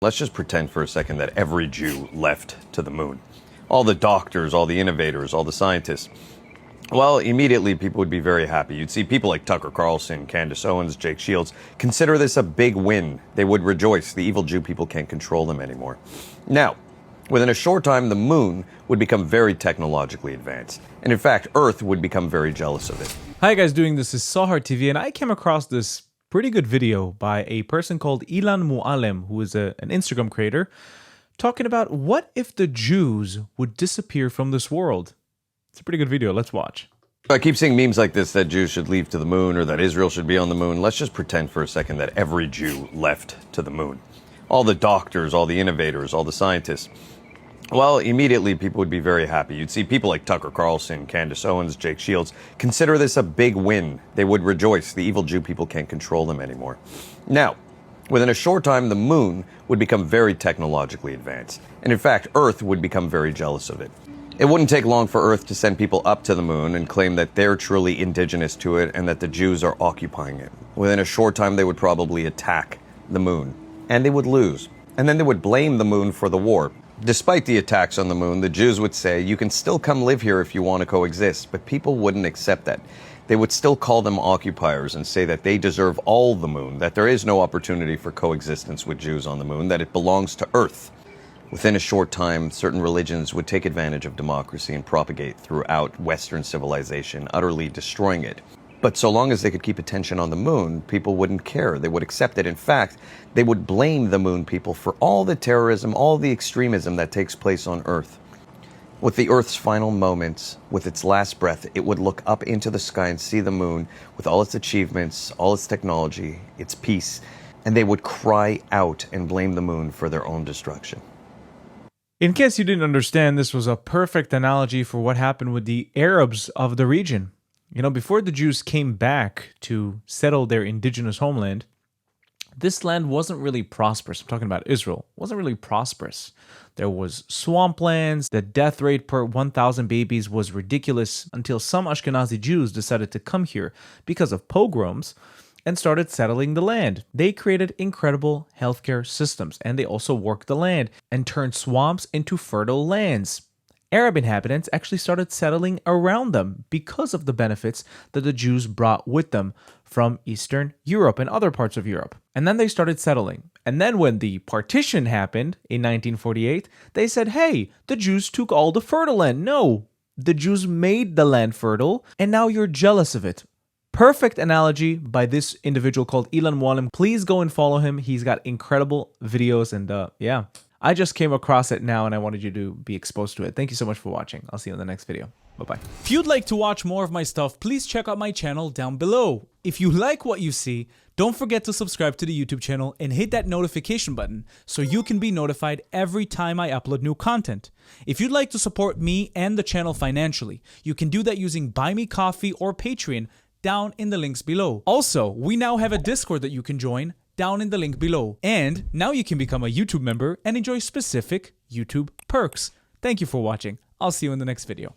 Let's just pretend for a second that every Jew left to the moon. All the doctors, all the innovators, all the scientists. Well, immediately people would be very happy. You'd see people like Tucker Carlson, Candace Owens, Jake Shields consider this a big win. They would rejoice. The evil Jew people can't control them anymore. Now, within a short time, the moon would become very technologically advanced. And in fact, Earth would become very jealous of it. Hi guys, this is Sahar TV, and I came across this pretty good video by a person called Ilan Mualem, who is an Instagram creator, talking about what if the Jews would disappear from this world. It's a pretty good video. Let's watch. I keep seeing memes like this, that Jews should leave to the moon or that Israel should be on the moon. Let's just pretend for a second that every Jew left to the moon. All the doctors, all the innovators, all the scientists. Well, immediately people would be very happy. You'd see people like Tucker Carlson, Candace Owens, Jake Shields consider this a big win. They would rejoice. The evil Jew people can't control them anymore. Now, within a short time, the moon would become very technologically advanced. And in fact, Earth would become very jealous of it. It wouldn't take long for Earth to send people up to the moon and claim that they're truly indigenous to it and that the Jews are occupying it. Within a short time, they would probably attack the moon. And they would lose. And then they would blame the moon for the war. Despite the attacks on the moon, the Jews would say, you can still come live here if you want to coexist, but people wouldn't accept that. They would still call them occupiers and say that they deserve all the moon, that there is no opportunity for coexistence with Jews on the moon, that it belongs to Earth. Within a short time, certain religions would take advantage of democracy and propagate throughout Western civilization, utterly destroying it. But so long as they could keep attention on the moon, people wouldn't care. They would accept it. In fact, they would blame the moon people for all the terrorism, all the extremism that takes place on Earth. With the Earth's final moments, with its last breath, it would look up into the sky and see the moon with all its achievements, all its technology, its peace, and they would cry out and blame the moon for their own destruction. In case you didn't understand, this was a perfect analogy for what happened with the Arabs of the region. You know, before the Jews came back to settle their indigenous homeland, this land wasn't really prosperous. I'm talking about Israel. It wasn't really prosperous. There was swamplands. The death rate per 1,000 babies was ridiculous until some Ashkenazi Jews decided to come here because of pogroms and started settling the land. They created incredible healthcare systems, and they also worked the land and turned swamps into fertile lands. Arab inhabitants actually started settling around them because of the benefits that the Jews brought with them from Eastern Europe and other parts of Europe. And then they started settling. And then when the partition happened in 1948, they said, hey, the Jews took all the fertile land. No, the Jews made the land fertile, and now you're jealous of it. Perfect analogy by this individual called Ilan Mualem. Please go and follow him. He's got incredible videos, and yeah. I just came across it now and I wanted you to be exposed to it. Thank you so much for watching. I'll see you in the next video. Bye-bye. If you'd like to watch more of my stuff, please check out my channel down below. If you like what you see, don't forget to subscribe to the YouTube channel and hit that notification button so you can be notified every time I upload new content. If you'd like to support me and the channel financially, you can do that using Buy Me Coffee or Patreon down in the links below. Also, we now have a Discord that you can join down in the link below. And now you can become a YouTube member and enjoy specific YouTube perks. Thank you for watching. I'll see you in the next video.